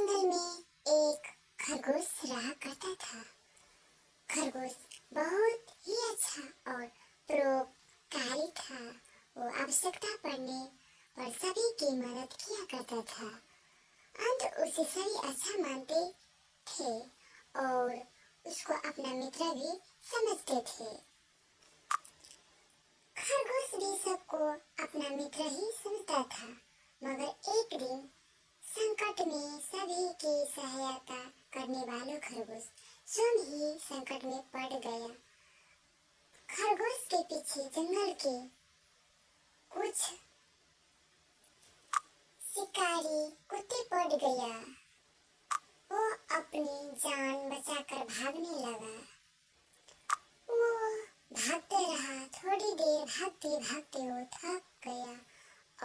जंगल में एक खरगोश रहा करता था। खरगोश बहुत ही अच्छा और परोपकारी था। वो आवश्यकता पड़ने पर सभी की मदद किया करता था। अंत उसे सभी अच्छा मानते थे और उसको अपना मित्र भी समझते थे। खरगोश भी सबको अपना मित्र ही समझता था, मगर एक दिन संकट में सभी की सहायता करने वाला खरगोश स्वयं ही संकट में पड़ गया। खरगोश के पीछे जंगल के कुछ शिकारी कुत्ते पड़ गया। वो अपनी जान बचाकर भागने लगा। वो भागते रहा। थोड़ी देर भागते भागते वो थक गया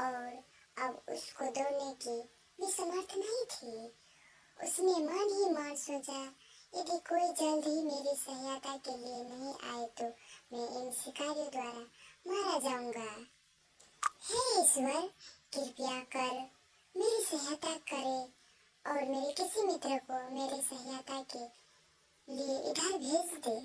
और अब उसको दौड़ने की भी समर्थ नहीं थी। उसने मन ही मन सोचा, यदि कोई जल्द ही मेरी सहायता के लिए नहीं आए तो मैं इन शिकारियों द्वारा मारा जाऊंगा। हे ईश्वर, कृपया कर मेरी सहायता करे और मेरे किसी मित्र को मेरी सहायता के लिए इधर भेज दे।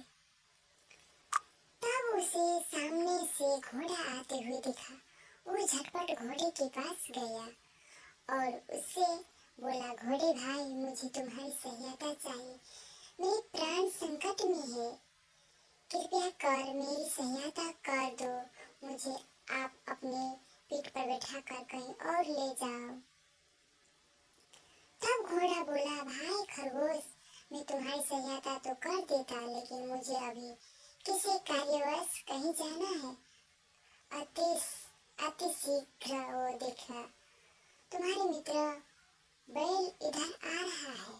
तब उसे सामने से घोड़ा आते हुए दिखा। वो झटपट घोड़े के पास गया और उससे बोला, घोड़े भाई, मुझे तुम्हारी सहायता चाहिए। मेरे प्राण संकट में है। कृपया कर मेरी सहायता कर दो। मुझे आप अपने पीठ पर बैठाकर कहीं और ले जाओ। तब घोड़ा बोला, भाई खरगोश, मैं तुम्हारी सहायता तो कर देता, लेकिन मुझे अभी किसी कार्यवश कहीं जाना है। अति शीघ्र वो देखा तुम्हारे मित्र बैल इधर आ रहा है।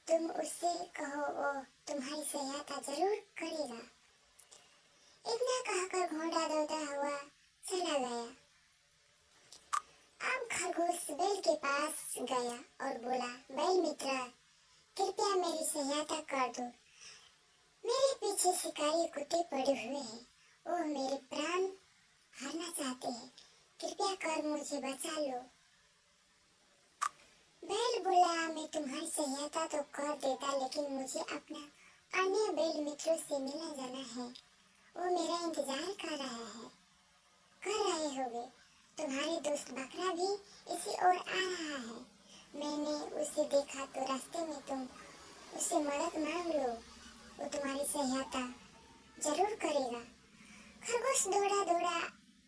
तुम उससे कहो, वो तुम्हारी सहायता जरूर करेगा। इतना कहकर घोड़ा दौड़ता हुआ चला गया। अब खरगोश बैल के पास गया और बोला, बैल मित्र, कृपया मेरी सहायता कर दो। मेरे पीछे शिकारी कुत्ते पड़े हुए हैं। वो मेरे प्राण हरना चाहते हैं। कृपया कर मुझे बचा लो। बैल बोला, मैं तुम्हारी सहायता तो कर देता, लेकिन मुझे अपना अन्य बैल मित्रों से मिलना जाना है। वो मेरा इंतजार कर रहे होंगे। तुम्हारे दोस्त बकरा भी इसी ओर आ रहा है। मैंने उसे देखा तो रास्ते में तुम उससे मदद मांग लो, वो तुम्हारी सहायता जरूर करेगा। खरगोश दौड़ा दौड़ा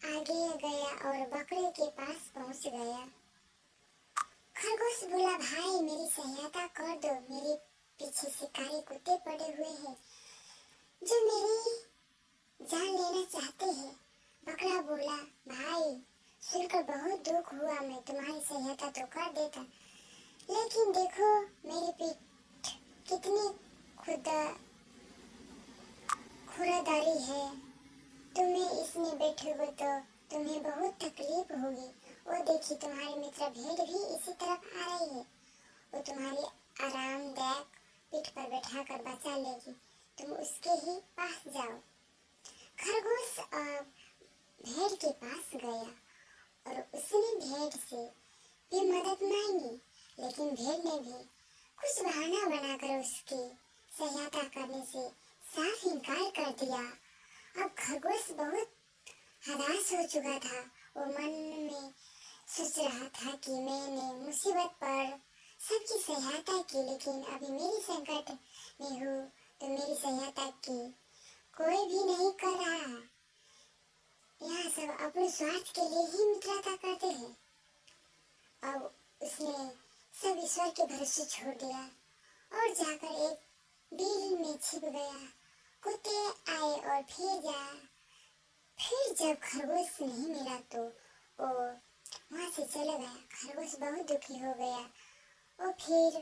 आगे गया और बकरे के पास पहुंच गया। खरगोश बोला, भाई मेरी सहायता कर दो। मेरे पीछे शिकारी कुत्ते पड़े हुए हैं जो मेरी जान लेना चाहते हैं। बकरा बोला, भाई सुनकर बहुत दुख हुआ। मैं तुम्हारी सहायता तो कर देता, लेकिन देखो मेरी पीठ कितनी खुरदरी है। तुम्हें इसमें बैठोगे तो तुम्हें बहुत तकलीफ होगी। वो देखिए, तुम्हारे मित्र भेड़ भी इसी तरफ आ रही है। वो तुम्हारी आरामदायक पीठ पर बैठाकर बचा लेगी। तुम उसके ही पास जाओ। खरगोश अब भेड़ के पास गया और उसने भेड़ से भी मदद मांगी, लेकिन भेड़ ने भी कुछ बहाना बनाकर उसकी सहायता करने से साफ इनकार कर दिया। अब खरगोश बहुत हताश हो चुका था। वो मन में सोच रहा था कि मैंने मुसीबत पर सबकी सहायता की, लेकिन अभी मेरी संकट में हूँ तो मेरी सहायता की कोई भी नहीं कर रहा। यहाँ सब अपने स्वार्थ के लिए ही मित्रता करते हैं। अब उसने सब ईश्वर के भरोसे छोड़ दिया और जाकर एक बिल में छिप गया। कुत्ते आए और फिर जब खरगोश नहीं मिला तो वो वहाँ से चला गया। खरगोश बहुत दुखी हो गया। वो फिर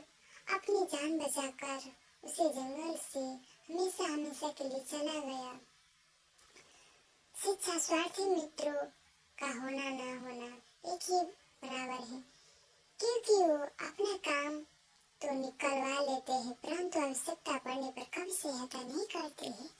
अपनी जान बचाकर उसे जंगल से हमेशा हमेशा के लिए चला गया। शिक्षा स्वार्थी मित्रों का होना ना होना एक ही बराबर है, क्योंकि वो अपना काम तो निकलवा लेते हैं, परंतु आवश्यकता पड़ने पर कभी सहायता नहीं करते हैं।